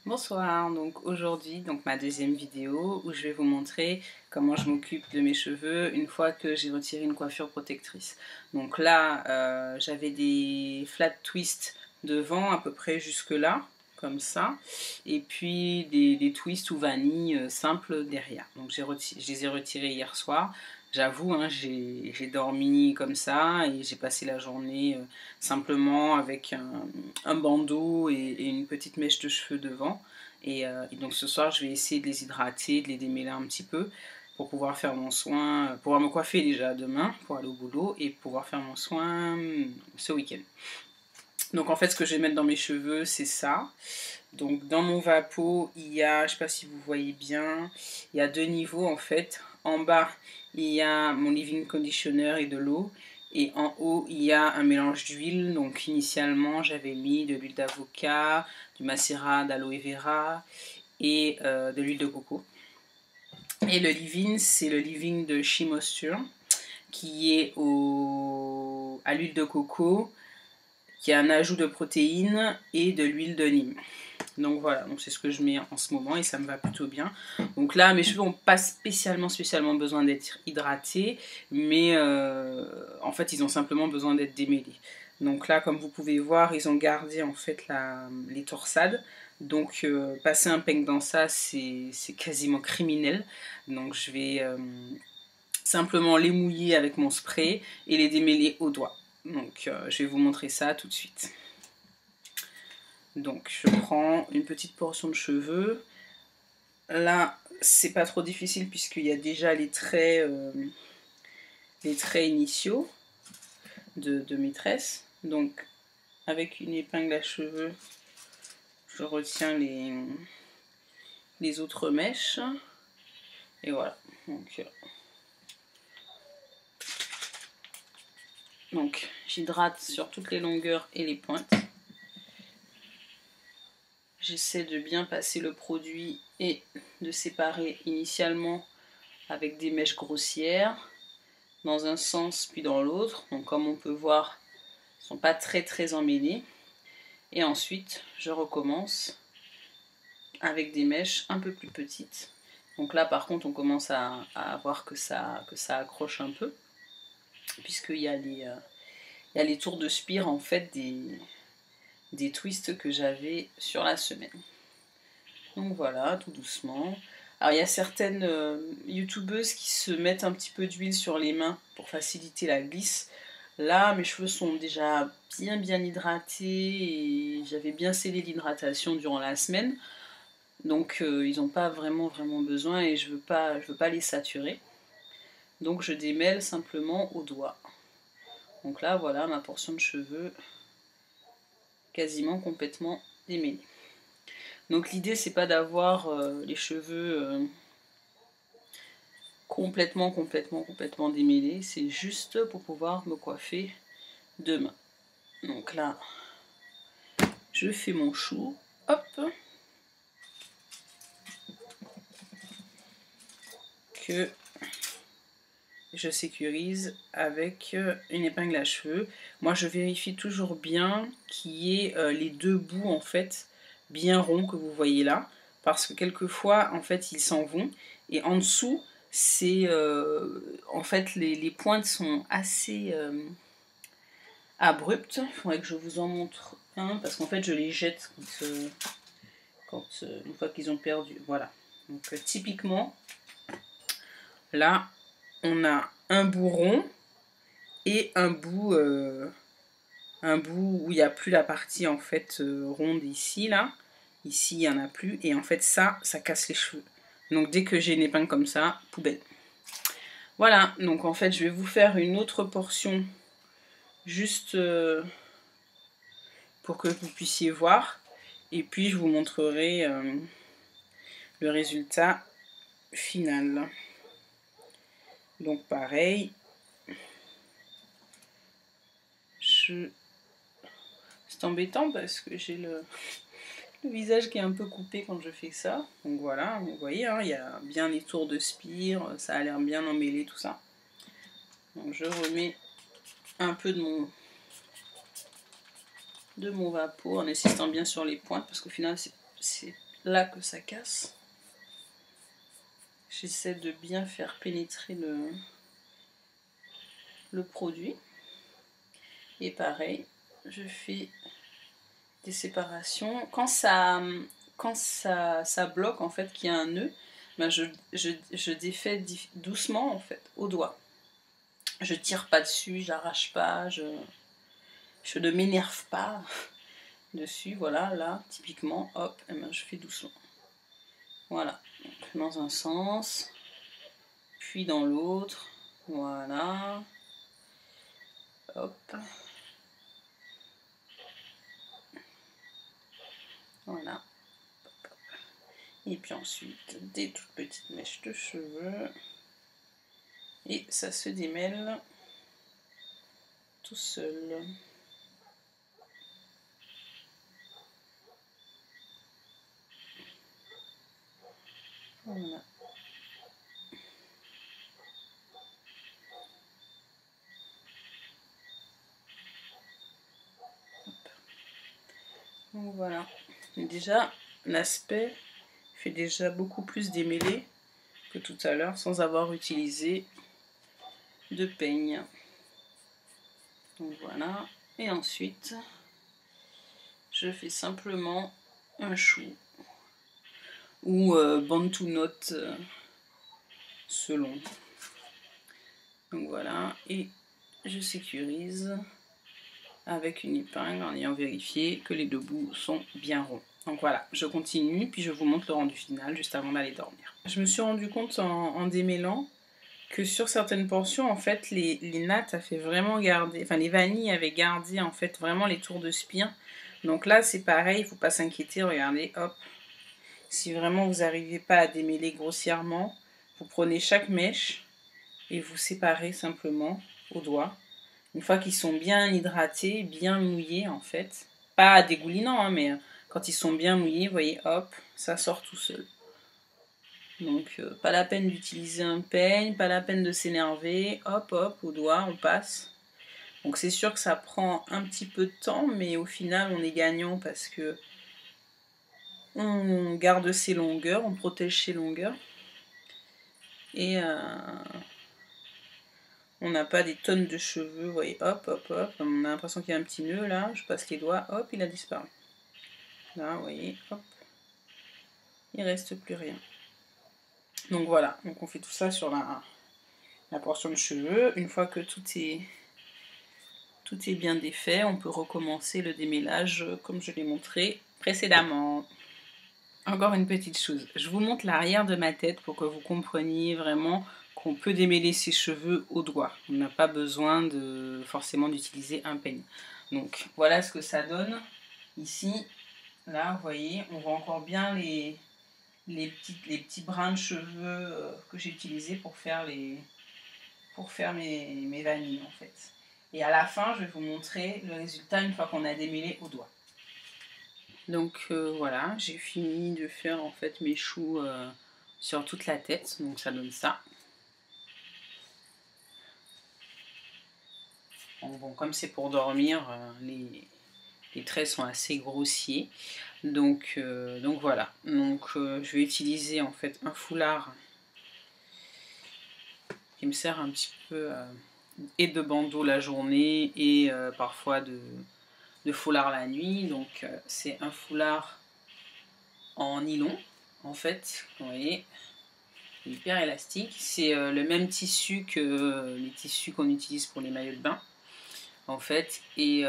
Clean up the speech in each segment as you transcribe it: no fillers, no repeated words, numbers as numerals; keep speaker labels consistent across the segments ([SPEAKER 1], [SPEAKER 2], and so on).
[SPEAKER 1] Bonsoir, donc aujourd'hui, ma deuxième vidéo où je vais vous montrer comment je m'occupe de mes cheveux une fois que j'ai retiré une coiffure protectrice. Donc là, j'avais des flat twists devant à peu près jusque là, comme ça, et puis des twists ou vanille simples derrière. Donc je les ai retirés hier soir. J'avoue, hein, j'ai dormi comme ça et j'ai passé la journée simplement avec un bandeau et une petite mèche de cheveux devant. Et donc ce soir, je vais essayer de les hydrater, de les démêler un petit peu pour pouvoir faire mon soin, pouvoir me coiffer déjà demain pour aller au boulot et pouvoir faire mon soin ce week-end. Donc en fait, ce que je vais mettre dans mes cheveux, c'est ça. Donc dans mon vapeau, il y a, je ne sais pas si vous voyez bien, il y a deux niveaux en fait. En bas, il y a mon leave-in conditioner et de l'eau. Et en haut, il y a un mélange d'huile. Donc initialement, j'avais mis de l'huile d'avocat, du macérat d'aloe vera et de l'huile de coco. Et le leave-in, c'est le leave-in de She Moisture qui est à l'huile de coco, qui a un ajout de protéines et de l'huile de Nîmes. Donc voilà, donc c'est ce que je mets en ce moment et ça me va plutôt bien. Donc là, mes cheveux n'ont pas spécialement besoin d'être hydratés, mais en fait, ils ont simplement besoin d'être démêlés. Donc là, comme vous pouvez voir, ils ont gardé en fait les torsades. Donc passer un peigne dans ça, c'est quasiment criminel. Donc je vais simplement les mouiller avec mon spray et les démêler au doigt. Donc je vais vous montrer ça tout de suite. Donc je prends une petite portion de cheveux. Là, c'est pas trop difficile puisqu'il y a déjà les traits initiaux de mes tresses. Donc avec une épingle à cheveux, je retiens les autres mèches. Et voilà. Donc j'hydrate sur toutes les longueurs et les pointes. J'essaie de bien passer le produit et de séparer initialement avec des mèches grossières dans un sens puis dans l'autre. Donc comme on peut voir, ils ne sont pas très emmêlés. Et ensuite, je recommence avec des mèches un peu plus petites. Donc là, par contre, on commence à voir que ça accroche un peu, puisqu'il y a les tours de spire en fait des twists que j'avais sur la semaine. Donc voilà, tout doucement. Alors il y a certaines youtubeuses qui se mettent un petit peu d'huile sur les mains pour faciliter la glisse. Là, mes cheveux sont déjà bien hydratés et j'avais bien scellé l'hydratation durant la semaine. Donc ils n'ont pas vraiment besoin et je veux pas les saturer. Donc je démêle simplement au doigt. Donc là, voilà ma portion de cheveux quasiment complètement démêlée. Donc l'idée, c'est pas d'avoir les cheveux complètement démêlés, c'est juste pour pouvoir me coiffer demain. Donc là, je fais mon chou, hop, que je sécurise avec une épingle à cheveux. Moi, je vérifie toujours bien qu'il y ait les deux bouts en fait bien ronds que vous voyez là, parce que quelquefois en fait ils s'en vont et en dessous c'est en fait les pointes sont assez abruptes. Il faudrait que je vous en montre un parce qu'en fait je les jette une fois qu'ils ont perdu. Voilà. Donc typiquement là on a un bout rond et un bout où il n'y a plus la partie en fait ronde ici là. Ici il n'y en a plus et en fait ça casse les cheveux. Donc dès que j'ai une épingle comme ça, poubelle. Voilà, donc en fait je vais vous faire une autre portion juste pour que vous puissiez voir. Et puis je vous montrerai le résultat final. Donc pareil, c'est embêtant parce que j'ai le visage qui est un peu coupé quand je fais ça. Donc voilà, vous voyez, hein, il y a bien les tours de spire, ça a l'air bien emmêlé tout ça. Donc je remets un peu de mon vapeau en insistant bien sur les pointes parce qu'au final là que ça casse. J'essaie de bien faire pénétrer le produit. Et pareil, je fais des séparations. Quand ça bloque, en fait, qu'il y a un nœud, ben je défais doucement, en fait, au doigt. Je tire pas dessus, j'arrache pas, je ne m'énerve pas dessus. Voilà, là, typiquement, hop, et ben je fais doucement. Voilà, donc, dans un sens, puis dans l'autre. Voilà. Hop. Voilà. Et puis ensuite, des toutes petites mèches de cheveux. Et ça se démêle tout seul. Voilà. Donc voilà. Et déjà, l'aspect fait déjà beaucoup plus démêlé que tout à l'heure sans avoir utilisé de peigne. Donc voilà. Et ensuite, je fais simplement un chou ou bantu knot selon. Donc voilà. Et je sécurise avec une épingle en ayant vérifié que les deux bouts sont bien ronds. Donc voilà, je continue, puis je vous montre le rendu final juste avant d'aller dormir. Je me suis rendu compte en démêlant que sur certaines portions, en fait, les nattes avaient vraiment gardé, enfin les vanilles avaient gardé en fait vraiment les tours de spire. Donc là, c'est pareil, il ne faut pas s'inquiéter, regardez, hop. Si vraiment vous n'arrivez pas à démêler grossièrement, vous prenez chaque mèche et vous séparez simplement au doigt. Une fois qu'ils sont bien hydratés, bien mouillés en fait, pas dégoulinants, hein, mais quand ils sont bien mouillés, vous voyez, hop, ça sort tout seul. Donc pas la peine d'utiliser un peigne, pas la peine de s'énerver, hop hop, au doigt, on passe. Donc c'est sûr que ça prend un petit peu de temps, mais au final on est gagnant parce que on garde ses longueurs, on protège ses longueurs. Et on n'a pas des tonnes de cheveux, vous voyez, hop, hop, hop. On a l'impression qu'il y a un petit nœud là, je passe les doigts, hop, il a disparu. Là, vous voyez, hop, il reste plus rien. Donc voilà, donc on fait tout ça sur la portion de cheveux. Une fois que tout est bien défait, on peut recommencer le démêlage comme je l'ai montré précédemment. Encore une petite chose, je vous montre l'arrière de ma tête pour que vous compreniez vraiment qu'on peut démêler ses cheveux au doigt. On n'a pas besoin forcément d'utiliser un peigne. Donc voilà ce que ça donne. Ici, là, vous voyez, on voit encore bien les petits brins de cheveux que j'ai utilisés pour faire mes vanilles en fait. Et à la fin, je vais vous montrer le résultat une fois qu'on a démêlé au doigt. Donc voilà, j'ai fini de faire en fait mes choux sur toute la tête, donc ça donne ça. Bon, comme c'est pour dormir, les traits sont assez grossiers. Donc voilà, je vais utiliser en fait un foulard qui me sert un petit peu et de bandeau la journée et parfois de foulard la nuit. Donc c'est un foulard en nylon en fait, vous voyez, hyper élastique. C'est le même tissu que les tissus qu'on utilise pour les maillots de bain en fait, et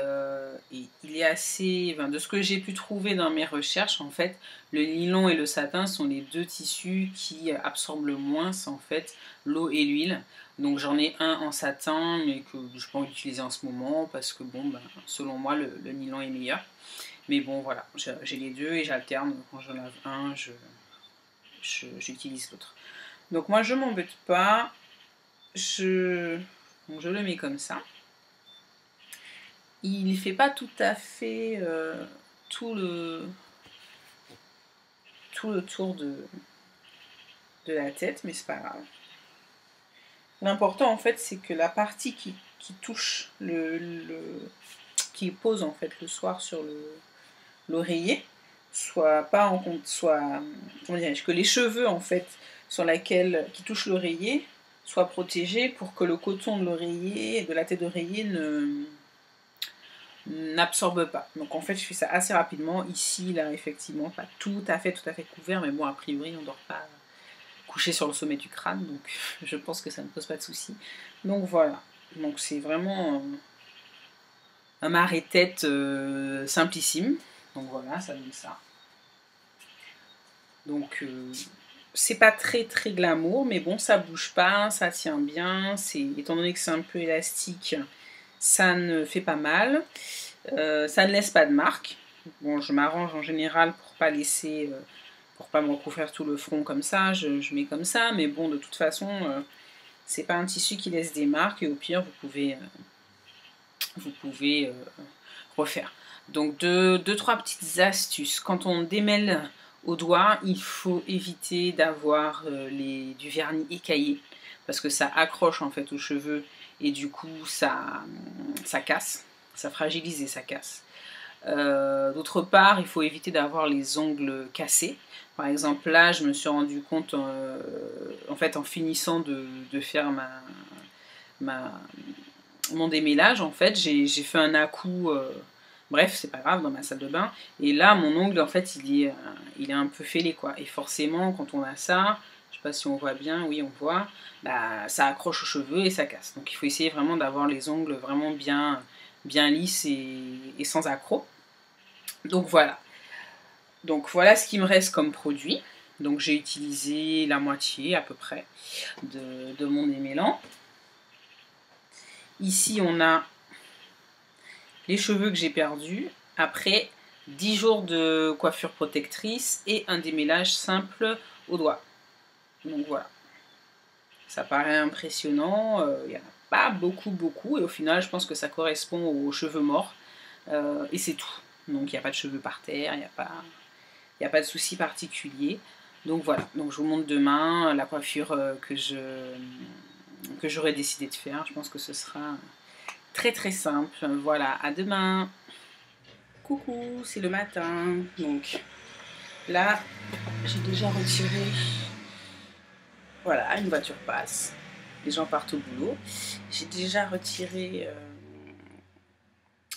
[SPEAKER 1] il est assez, enfin, de ce que j'ai pu trouver dans mes recherches en fait, le nylon et le satin sont les deux tissus qui absorbent le moins en fait l'eau et l'huile. Donc j'en ai un en satin mais que je peux utiliser en ce moment parce que bon ben, selon moi le nylon est meilleur. Mais bon voilà, j'ai les deux et j'alterne, quand j'en lave un, j'utilise l'autre. Donc moi je m'embête pas, je le mets comme ça. Il ne fait pas tout à fait tout le tour de la tête, mais c'est pas grave. L'important en fait c'est que la partie qui touche qui pose en fait le soir sur l'oreiller, soit pas en compte, soit, comment dirais-je, que les cheveux en fait sur laquelle qui touchent l'oreiller soient protégés pour que le coton de l'oreiller, de la tête d'oreiller n'absorbe pas. Donc en fait je fais ça assez rapidement. Ici là effectivement pas tout à fait couvert, mais bon a priori on dort pas couché sur le sommet du crâne, donc je pense que ça ne pose pas de souci. Donc voilà, donc c'est vraiment un marée-tête simplissime. Donc voilà, ça donne ça. Donc c'est pas très glamour, mais bon, ça bouge pas, ça tient bien. Étant donné que c'est un peu élastique, ça ne fait pas mal. Ça ne laisse pas de marque. Bon, je m'arrange en général pour pas laisser, pour pas me recouvrir tout le front comme ça. Je mets comme ça, mais bon, de toute façon, c'est pas un tissu qui laisse des marques et au pire, vous pouvez refaire. Donc deux, trois petites astuces. Quand on démêle au doigt, il faut éviter d'avoir du vernis écaillé parce que ça accroche en fait aux cheveux et du coup ça casse, ça fragilise et ça casse. D'autre part, il faut éviter d'avoir les ongles cassés. Par exemple, là, je me suis rendu compte en fait en finissant de faire mon démêlage, en fait, j'ai fait un à-coup. Bref, c'est pas grave, dans ma salle de bain. Et là, mon ongle, en fait, il est un peu fêlé, quoi. Et forcément, quand on a ça, je sais pas si on voit bien, oui, on voit, bah, ça accroche aux cheveux et ça casse. Donc, il faut essayer vraiment d'avoir les ongles vraiment bien lisses et sans accroc. Donc, voilà. Donc, voilà ce qui me reste comme produit. Donc, j'ai utilisé la moitié, à peu près, de mon démêlant. Ici, on a les cheveux que j'ai perdus après 10 jours de coiffure protectrice et un démêlage simple au doigt. Donc voilà, ça paraît impressionnant, il n'y en a pas beaucoup et au final je pense que ça correspond aux cheveux morts et c'est tout. Donc il n'y a pas de cheveux par terre, il n'y a pas de souci particulier. Donc voilà, donc je vous montre demain la coiffure que j'aurais décidé de faire. Je pense que ce sera très simple. Voilà, à demain. Coucou, c'est le matin. Donc là, j'ai déjà retiré. Voilà, une voiture passe. Les gens partent au boulot. J'ai déjà retiré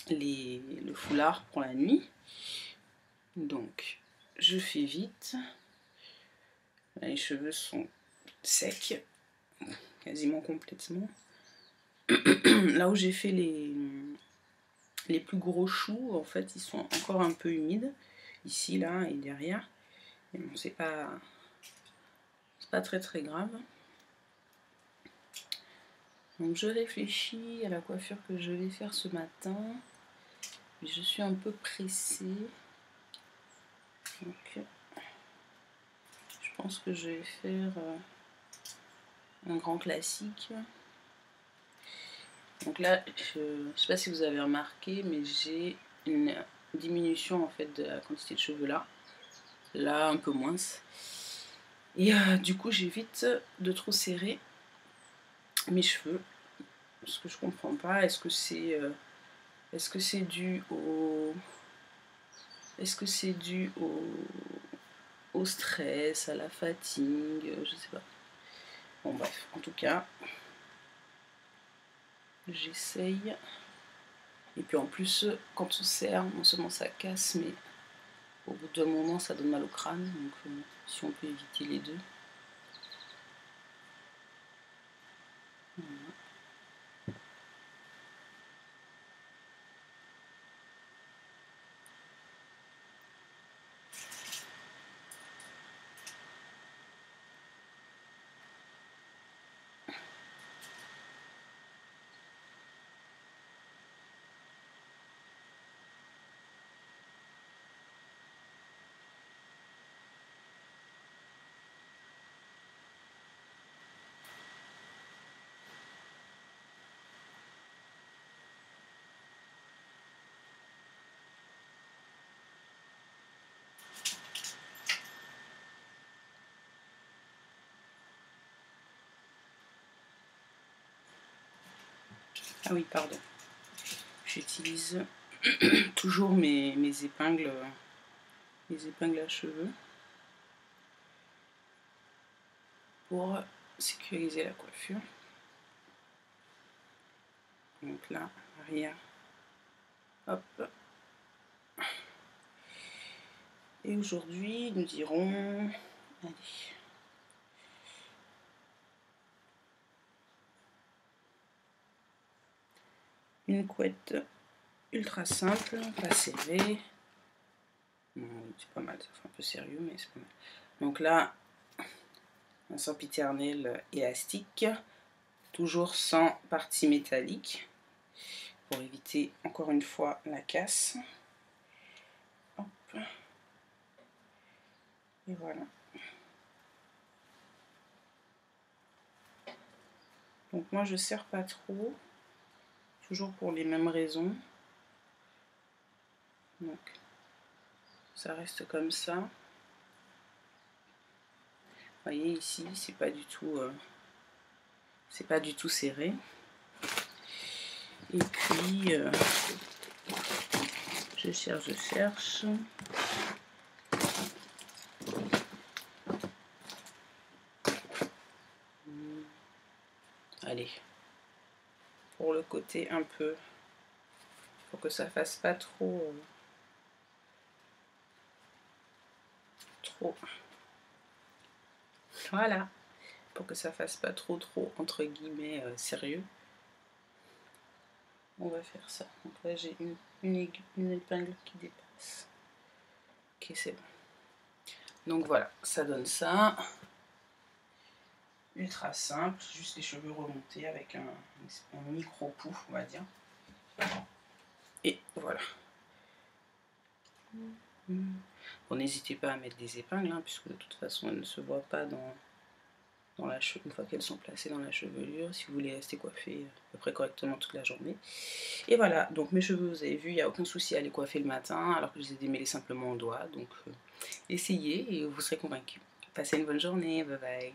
[SPEAKER 1] le foulard pour la nuit. Donc, je fais vite. Les cheveux sont secs, quasiment complètement. Là où j'ai fait les plus gros choux, en fait, ils sont encore un peu humides. Ici, là et derrière. Mais bon, c'est pas très grave. Donc je réfléchis à la coiffure que je vais faire ce matin. Je suis un peu pressée. Donc je pense que je vais faire un grand classique. Donc là, je ne sais pas si vous avez remarqué, mais j'ai une diminution en fait de la quantité de cheveux là. Là, un peu moins. Et du coup, j'évite de trop serrer mes cheveux. Ce que je comprends pas, est-ce que c'est dû au... Est-ce que c'est dû au stress, à la fatigue, je sais pas. Bon bref, en tout cas, j'essaye. Et puis en plus, quand on serre, non seulement ça casse, mais au bout d'un moment, ça donne mal au crâne. Donc si on peut éviter les deux. Voilà. Ah oui, pardon. J'utilise toujours mes épingles les épingles à cheveux pour sécuriser la coiffure. Donc là, arrière, hop. Et aujourd'hui, nous irons, allez, une couette ultra simple, pas serrée. C'est pas mal, ça fait un peu sérieux, mais c'est pas mal. Donc là, un sempiternel élastique, toujours sans partie métallique, pour éviter encore une fois la casse. Hop. Et voilà. Donc moi je serre pas trop, toujours pour les mêmes raisons. Donc ça reste comme ça. Vous voyez ici, c'est pas du tout serré. Et puis je cherche. Allez, pour le côté un peu, pour que ça fasse pas trop voilà, pour que ça fasse pas trop entre guillemets sérieux. On va faire ça. Donc là j'ai une épingle qui dépasse. Ok, c'est bon. Donc voilà, ça donne ça. Ultra simple, juste les cheveux remontés avec un micro pouf, on va dire. Et voilà. Bon, n'hésitez pas à mettre des épingles, hein, puisque de toute façon elles ne se voient pas dans la une fois qu'elles sont placées dans la chevelure, si vous voulez rester coiffé à peu près correctement toute la journée. Et voilà, donc mes cheveux, vous avez vu, il n'y a aucun souci à les coiffer le matin, alors que je les ai démêlés simplement au doigt. Donc essayez et vous serez convaincus. Passez une bonne journée, bye bye.